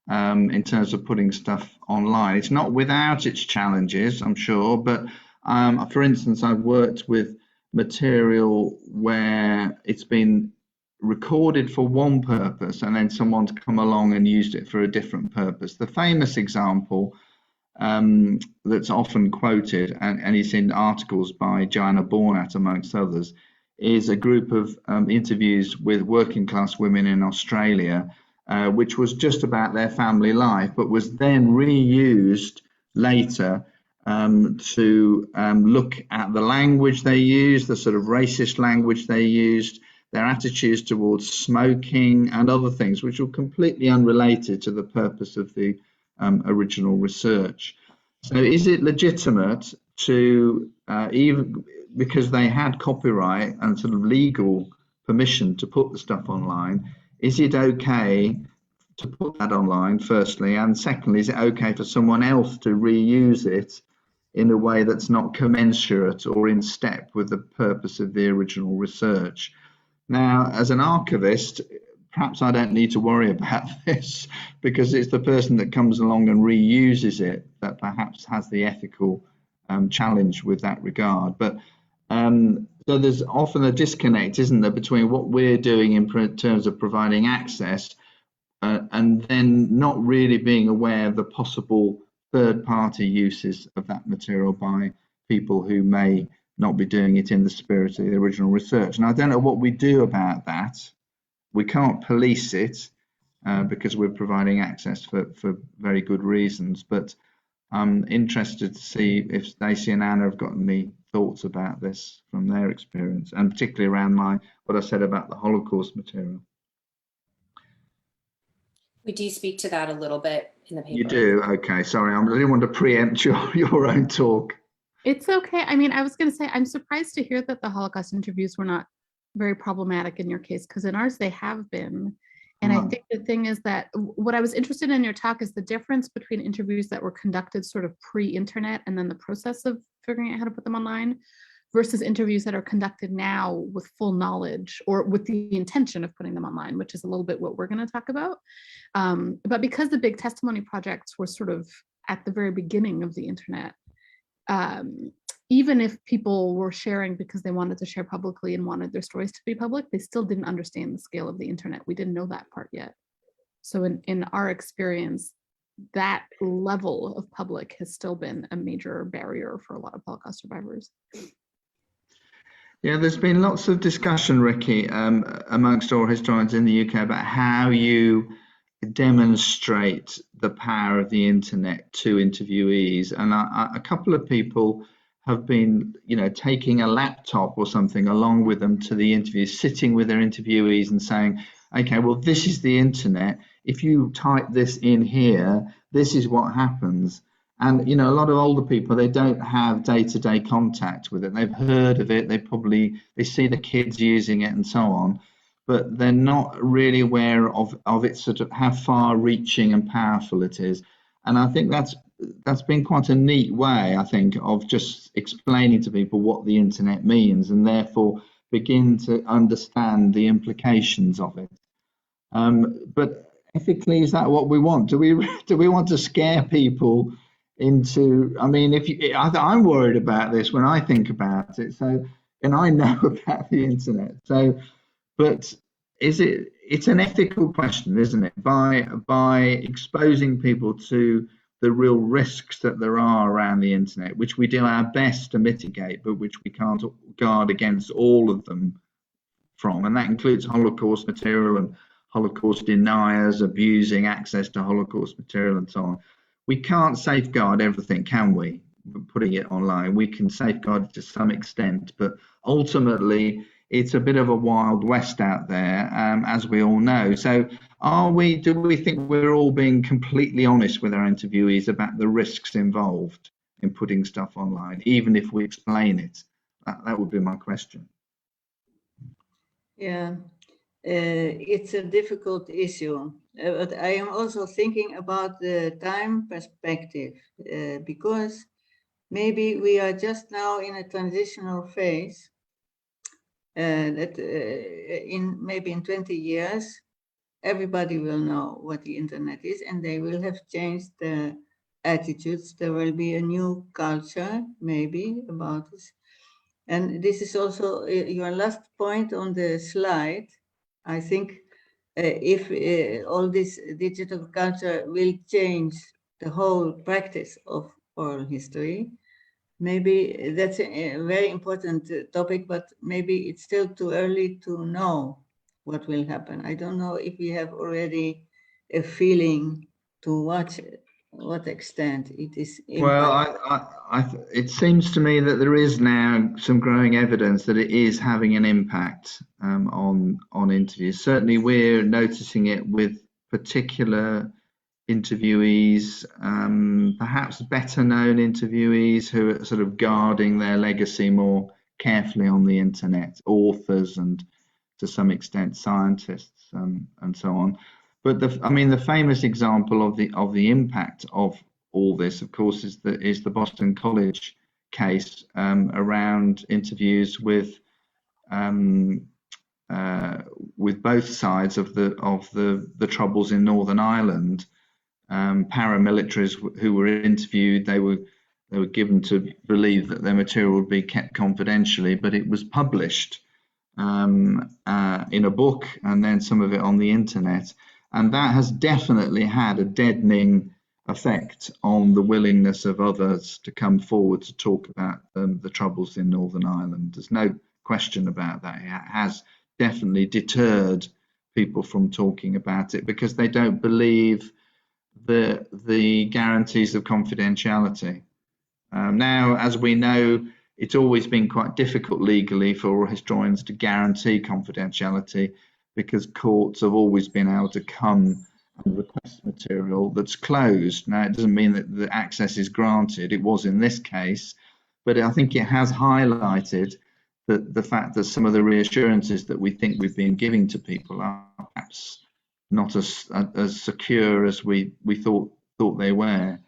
in terms of putting stuff online. It's not without its challenges, I'm sure, but for instance, I've worked with material where it's been recorded for one purpose and then someone's come along and used it for a different purpose. The famous example that's often quoted, and it's in articles by Joanna Bornat amongst others, is a group of interviews with working class women in Australia, which was just about their family life, but was then reused later to look at the language they used, the sort of racist language they used, their attitudes towards smoking and other things, which were completely unrelated to the purpose of the original research. So is it legitimate to, even because they had copyright and sort of legal permission to put the stuff online, is it okay to put that online, firstly? And secondly, is it okay for someone else to reuse it in a way that's not commensurate or in step with the purpose of the original research? Now, as an archivist, perhaps I don't need to worry about this because it's the person that comes along and reuses it that perhaps has the ethical challenge with that regard. But so there's often a disconnect, isn't there, between what we're doing in terms of providing access and then not really being aware of the possible third-party uses of that material by people who may not be doing it in the spirit of the original research. And I don't know what we do about that. We can't police it because we're providing access for very good reasons. But I'm interested to see if Stacey and Anna have got any thoughts about this from their experience, and particularly around what I said about the Holocaust material. We do speak to that a little bit in the paper. You do? Okay, sorry. I didn't want to preempt your own talk. It's okay. I mean, I was going to say, I'm surprised to hear that the Holocaust interviews were not very problematic in your case, because in ours they have been. And I think the thing is that what I was interested in your talk is the difference between interviews that were conducted sort of pre-internet and then the process of figuring out how to put them online versus interviews that are conducted now with full knowledge or with the intention of putting them online, which is a little bit what we're going to talk about. But because the big testimony projects were sort of at the very beginning of the internet, even if people were sharing because they wanted to share publicly and wanted their stories to be public, they still didn't understand the scale of the internet. We didn't know that part yet. So in our experience, that level of public has still been a major barrier for a lot of Holocaust survivors. Yeah, there's been lots of discussion, Ricky, amongst oral historians in the UK about how you demonstrate the power of the internet to interviewees. And a couple of people have been, taking a laptop or something along with them to the interview, sitting with their interviewees and saying, okay, well, this is the internet. If you type this in here, this is what happens. And, a lot of older people, they don't have day-to-day contact with it. They've heard of it. They see the kids using it and so on, but they're not really aware of its sort of how far-reaching and powerful it is. And I think that's been quite a neat way, I think, of just explaining to people what the internet means and therefore begin to understand the implications of it. But ethically, is that what we want? Do we want to scare people into? I mean, I'm worried about this when I think about it. So, and I know about the internet. So, but is it it's an ethical question, isn't it? By exposing people to the real risks that there are around the internet, which we do our best to mitigate, but which we can't guard against all of them from, and that includes Holocaust material and Holocaust deniers abusing access to Holocaust material and so on. We can't safeguard everything, can we? Putting it online, we can safeguard it to some extent, but ultimately it's a bit of a wild west out there, as we all know. So do we think we're all being completely honest with our interviewees about the risks involved in putting stuff online, even if we explain it? That would be my question. Yeah, it's a difficult issue, but I am also thinking about the time perspective, because maybe we are just now in a transitional phase, that maybe in 20 years, everybody will know what the internet is, and they will have changed their attitudes. There will be a new culture, maybe, about this. And this is also your last point on the slide. I think if all this digital culture will change the whole practice of oral history, maybe that's a very important topic, but maybe it's still too early to know what will happen. I don't know if we have already a feeling to what extent it is impacting. Well, it seems to me that there is now some growing evidence that it is having an impact on interviews. Certainly we're noticing it with particular interviewees, perhaps better known interviewees who are sort of guarding their legacy more carefully on the internet, authors and to some extent scientists and so on. But the famous example of the impact of all this, of course, is the Boston College case around interviews with both sides of the troubles in Northern Ireland. Paramilitaries who were interviewed, they were given to believe that their material would be kept confidentially, but it was published in a book and then some of it on the internet, and that has definitely had a deadening effect on the willingness of others to come forward to talk about the troubles in Northern Ireland. There's no question about that. It has definitely deterred people from talking about it because they don't believe the guarantees of confidentiality. Now, as we know, it's always been quite difficult legally for oral historians to guarantee confidentiality because courts have always been able to come and request material that's closed. Now, it doesn't mean that the access is granted. It was in this case, but I think it has highlighted the fact that some of the reassurances that we think we've been giving to people are perhaps not as secure as we thought they were.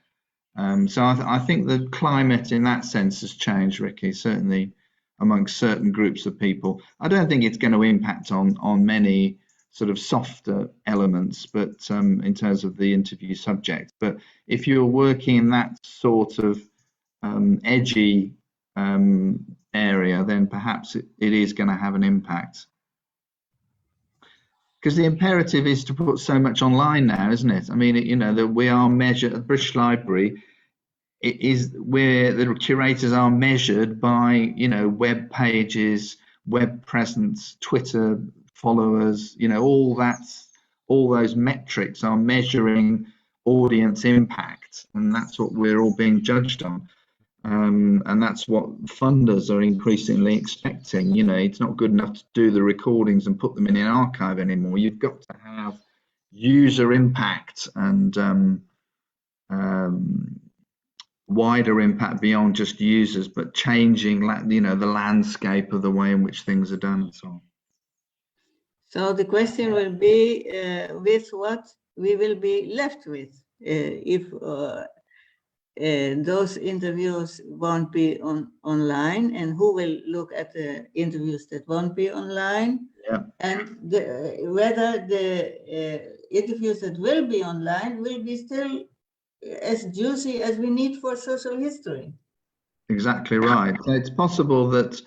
So I think the climate in that sense has changed, Ricky, certainly amongst certain groups of people. I don't think it's going to impact on many sort of softer elements, but in terms of the interview subject. But if you're working in that sort of edgy area, then perhaps it is going to have an impact. Because the imperative is to put so much online now, isn't it? I mean, you know, that we are measured at the British Library. It is where the curators are measured by, you know, web pages, web presence, Twitter followers, you know, all those metrics are measuring audience impact, and that's what we're all being judged on. And that's what funders are increasingly expecting. You know, it's not good enough to do the recordings and put them in an archive anymore. You've got to have user impact and wider impact beyond just users, but changing, you know, the landscape of the way in which things are done and so on. So the question will be with what we will be left with if those interviews won't be online, and who will look at the interviews that won't be online, and whether the interviews that will be online will be still as juicy as we need for social history. Exactly right. So it's possible that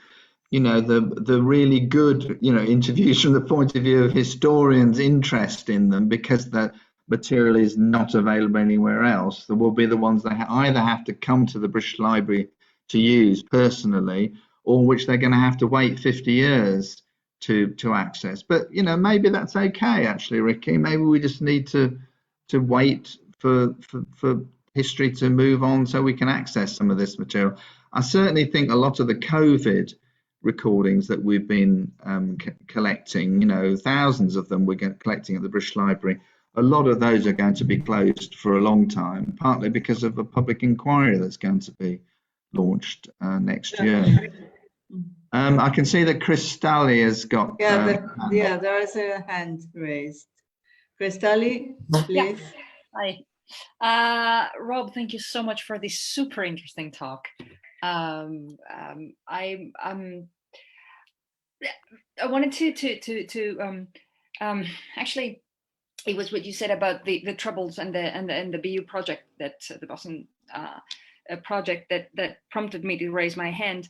you know, the really good, you know, interviews from the point of view of historians' interest in them, because the material is not available anywhere else. There will be the ones that either have to come to the British Library to use personally, or which they're going to have to wait 50 years to access. But, you know, maybe that's okay, actually, Ricky. Maybe we just need to wait for history to move on so we can access some of this material. I certainly think a lot of the COVID recordings that we've been collecting, you know, thousands of them we're collecting at the British Library, a lot of those are going to be closed for a long time, partly because of a public inquiry that's going to be launched next year. I can see that Cristali has got... there is a hand raised. Cristali, please. Yeah. Hi. Rob, thank you so much for this super interesting talk. I wanted to actually, it was what you said about the troubles and the BU project, that the Boston project that prompted me to raise my hand,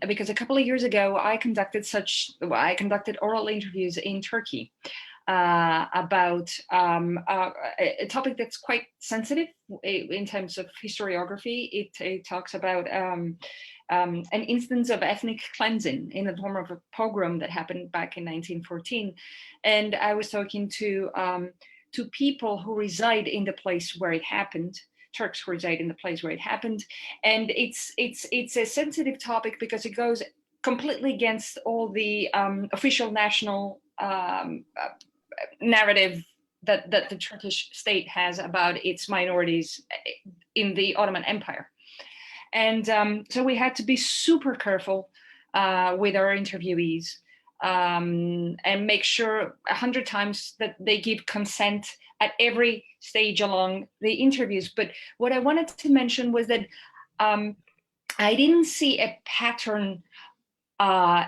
because a couple of years ago I conducted oral interviews in Turkey about a topic that's quite sensitive in terms of historiography. It talks about an instance of ethnic cleansing in the form of a pogrom that happened back in 1914, and I was talking to people who reside in the place where it happened. Turks who reside in the place where it happened, and it's a sensitive topic because it goes completely against all the official national narrative that the Turkish state has about its minorities in the Ottoman Empire. And so we had to be super careful with our interviewees and make sure 100 times that they give consent at every stage along the interviews. But what I wanted to mention was that I didn't see a pattern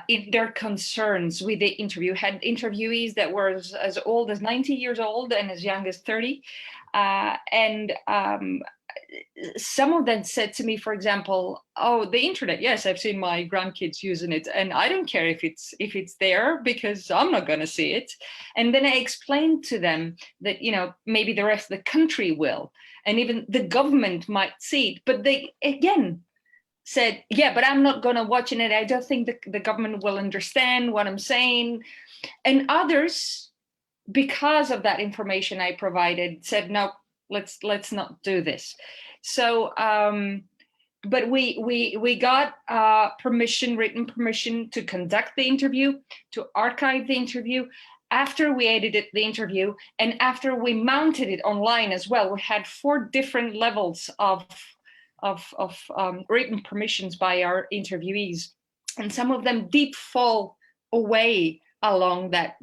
in their concerns with the interview. Had interviewees that were as old as 90 years old and as young as 30. And some of them said to me, for example, oh, the internet, yes, I've seen my grandkids using it, and I don't care if it's there because I'm not going to see it. And then I explained to them that, you know, maybe the rest of the country will, and even the government might see it. But they, again, said, yeah, but I'm not going to watch it. I don't think the government will understand what I'm saying. And others, because of that information I provided, said, no, let's not do this. So, but we got permission, written permission to conduct the interview, to archive the interview. After we edited the interview and after we mounted it online as well, we had 4 different levels of written permissions by our interviewees, and some of them did fall away along that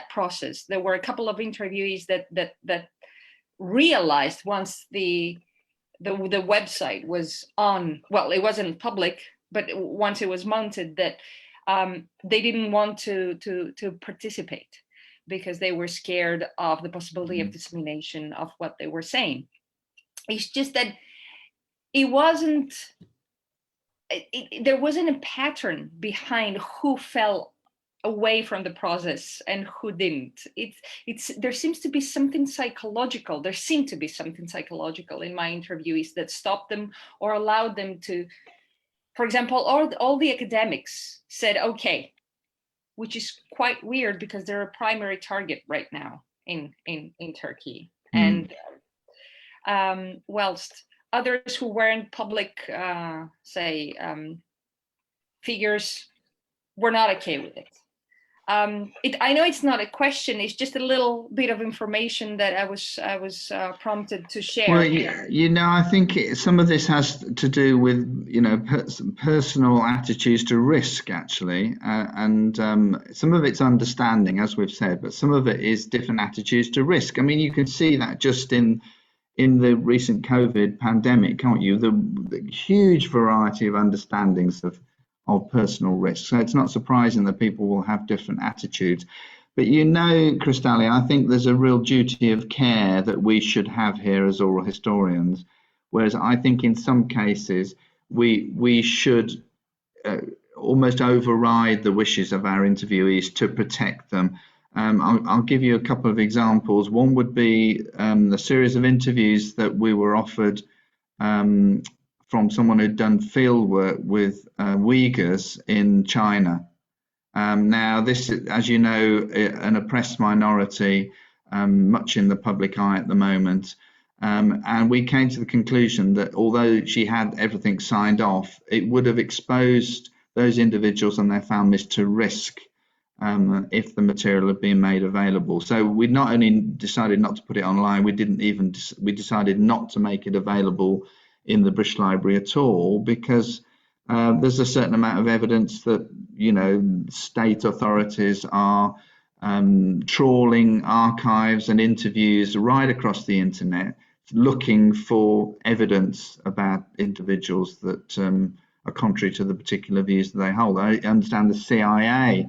process. There were a couple of interviewees that realized once the website was on, well, it wasn't public, but once it was mounted, that they didn't want to participate because they were scared of the possibility of dissemination of what they were saying. It's just that there wasn't a pattern behind who fell away from the process and who didn't. There seems to be something psychological. There seemed to be something psychological in my interviewees that stopped them or allowed them to, for example, all the academics said, okay, which is quite weird because they're a primary target right now in Turkey. And whilst others who weren't public, figures, were not okay with it. I know it's not a question, it's just a little bit of information that I was prompted to share. Well, you know, I think some of this has to do with, you know, personal attitudes to risk, actually, and some of it's understanding, as we've said, but some of it is different attitudes to risk. I mean, you can see that just in the recent COVID pandemic, can't you? The huge variety of understandings of personal risk. So it's not surprising that people will have different attitudes. But you know, Cristali, I think there's a real duty of care that we should have here as oral historians. Whereas I think in some cases we should almost override the wishes of our interviewees to protect them. I'll give you a couple of examples. One would be the series of interviews that we were offered from someone who'd done field work with Uyghurs in China. Now, this is, as you know, an oppressed minority, much in the public eye at the moment. And we came to the conclusion that although she had everything signed off, it would have exposed those individuals and their families to risk if the material had been made available. So we not only decided not to put it online, we decided not to make it available in the British Library at all, because there's a certain amount of evidence that, you know, state authorities are trawling archives and interviews right across the internet, looking for evidence about individuals that are contrary to the particular views that they hold. I understand the CIA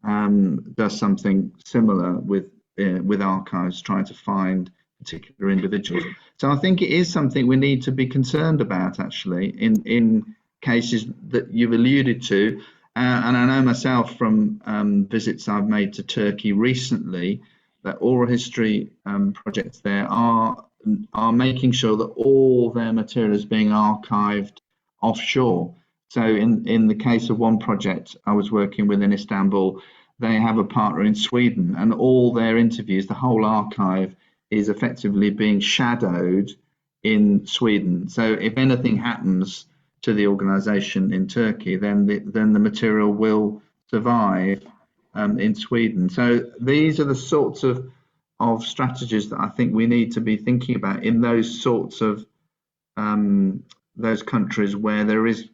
does something similar with archives, trying to find particular individuals. So I think it is something we need to be concerned about, actually, in cases that you've alluded to. And I know myself from visits I've made to Turkey recently that oral history projects there are making sure that all their material is being archived offshore. So in the case of one project I was working with in Istanbul, they have a partner in Sweden, and all their interviews, the whole archive, is effectively being shadowed in Sweden. So if anything happens to the organization in Turkey, then the material will survive in Sweden. So these are the sorts of strategies that I think we need to be thinking about in those sorts of those countries where there is,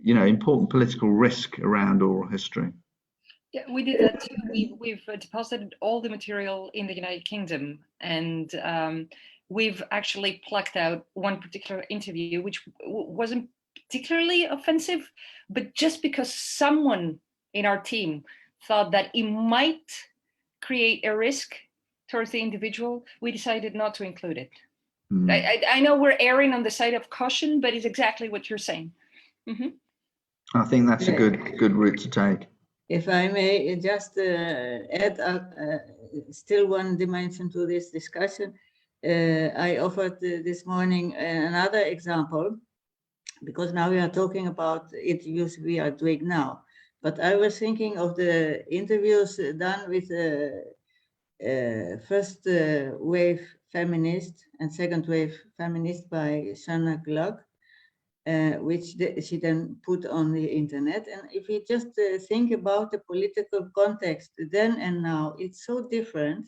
you know, important political risk around oral history. Yeah, we did that too. We've deposited all the material in the United Kingdom, and we've actually plucked out one particular interview which wasn't particularly offensive, but just because someone in our team thought that it might create a risk towards the individual, we decided not to include it. I know we're erring on the side of caution, but it's exactly what you're saying. I think that's a good route to take. If I may just add still one dimension to this discussion, I offered this morning another example, because now we are talking about interviews we are doing now. But I was thinking of the interviews done with first wave feminist and second wave feminist by Shanna Gluck, which she then put on the internet. And if you just think about the political context then and now, it's so different,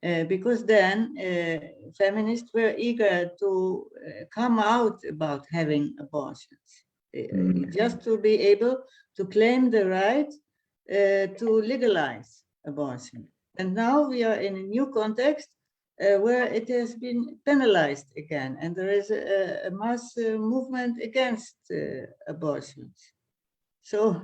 because then feminists were eager to come out about having abortions, just to be able to claim the right to legalize abortion. And now we are in a new context where it has been penalized again, and there is a mass movement against abortions. So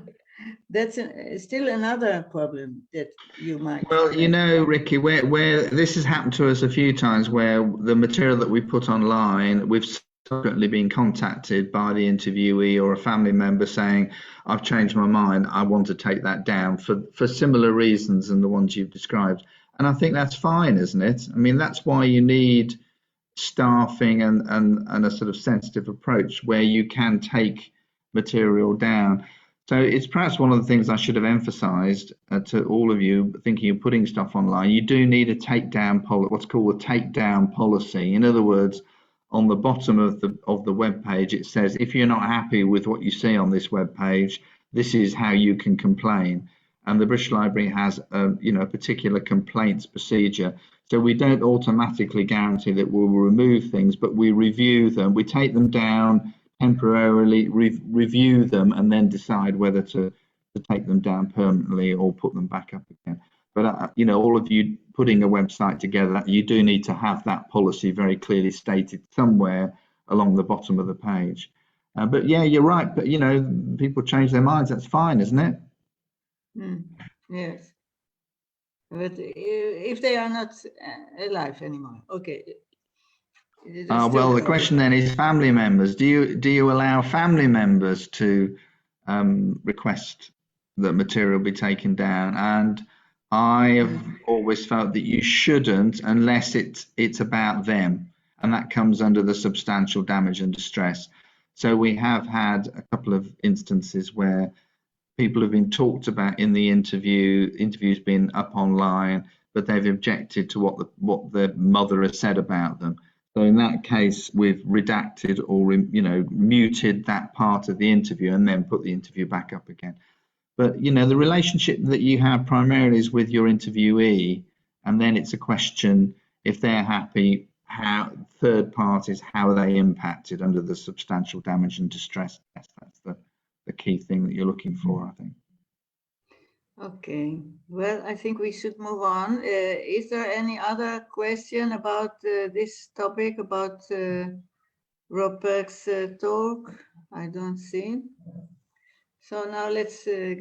that's still another problem that you might. Well, you know, Ricky, where this has happened to us a few times, where the material that we put online, we've subsequently been contacted by the interviewee or a family member saying, I've changed my mind, I want to take that down for similar reasons than the ones you've described. And I think that's fine, isn't it? I mean, that's why you need staffing and a sort of sensitive approach where you can take material down. So it's perhaps one of the things I should have emphasized to all of you thinking of putting stuff online. You do need a takedown what's called a takedown policy. In other words, on the bottom of the web page, it says, if you're not happy with what you see on this web page, this is how you can complain. And the British Library has a particular complaints procedure. So we don't automatically guarantee that we'll remove things, but we review them. We take them down temporarily, review them, and then decide whether to take them down permanently or put them back up again. But all of you putting a website together, you do need to have that policy very clearly stated somewhere along the bottom of the page. But yeah, you're right. But people change their minds. That's fine, isn't it? Yes, but if they are not alive anymore, okay. Well, the question then is family members. Do you allow family members to request that material be taken down, and I have always felt that you shouldn't unless it's about them, and that comes under the substantial damage and distress. So we have had a couple of instances where people have been talked about in the interview's been up online, but they've objected to what the mother has said about them. So in that case, we've redacted or muted that part of the interview and then put the interview back up again. But the relationship that you have primarily is with your interviewee, and then it's a question, if they're happy, how third parties, how are they impacted under the substantial damage and distress test? That's the key thing that you're looking for, I think. Okay, well, I think we should move on. Is there any other question about this topic, about Robert's talk? I don't see. So now let's